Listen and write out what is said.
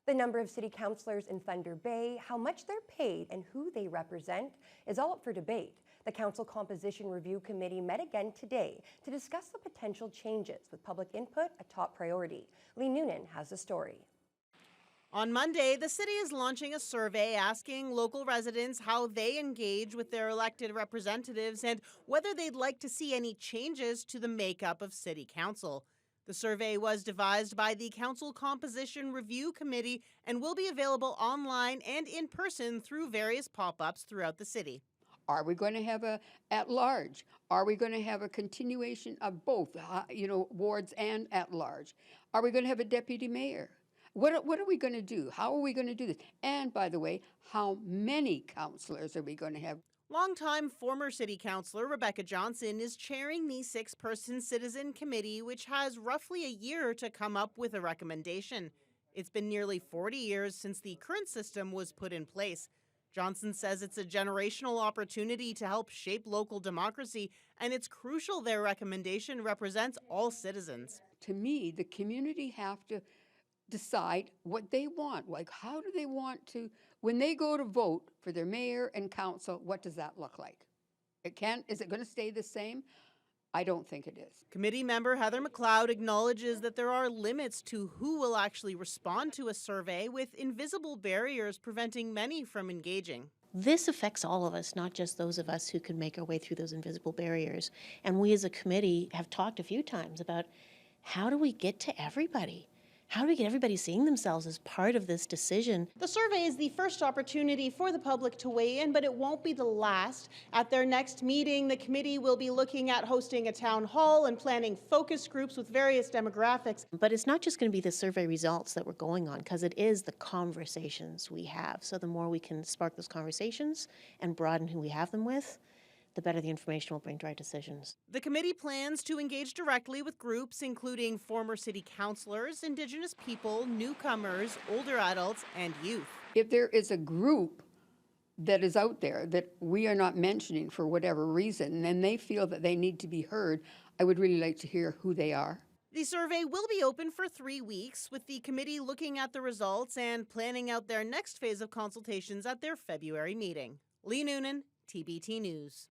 The number of city councillors in Thunder Bay, how much they're paid, and who they represent is all up for debate. The Council Composition Review Committee met again today to discuss the potential changes, with public input a top priority. Lee Noonan has the story. On Monday, the city is launching a survey asking local residents how they engage with their elected representatives and whether they'd like to see any changes to the makeup of city council. The survey was devised by the Council Composition Review Committee and will be available online and in person through various pop-ups throughout the city. Are we going to have a at-large? Are we going to have a continuation of both, wards and at-large? Are we going to have a deputy mayor? What are we going to do? How are we going to do this? And by the way, how many councillors are we going to have? Longtime former city councillor Rebecca Johnson is chairing the 6-person citizen committee, which has roughly a year to come up with a recommendation. It's been nearly 40 years since the current system was put in place. Johnson says it's a generational opportunity to help shape local democracy, and it's crucial their recommendation represents all citizens. To me, the community have to decide what they want. Like, how do they want to, when they go to vote for their mayor and council, what does that look like? Is it going to stay the same? I don't think it is. Committee member Heather McLeod acknowledges that there are limits to who will actually respond to a survey, with invisible barriers preventing many from engaging. This affects all of us, not just those of us who can make our way through those invisible barriers. And we as a committee have talked a few times about how do we get to everybody? How do we get everybody seeing themselves as part of this decision? The survey is the first opportunity for the public to weigh in, but it won't be the last. At their next meeting, the committee will be looking at hosting a town hall and planning focus groups with various demographics. But it's not just going to be the survey results that we're going on, because it is the conversations we have. So the more we can spark those conversations and broaden who we have them with, the better the information will bring to our decisions. The committee plans to engage directly with groups including former city councillors, Indigenous people, newcomers, older adults, and youth. If there is a group that is out there that we are not mentioning for whatever reason, and they feel that they need to be heard, I would really like to hear who they are. The survey will be open for 3 weeks, with the committee looking at the results and planning out their next phase of consultations at their February meeting. Lee Noonan, TBT News.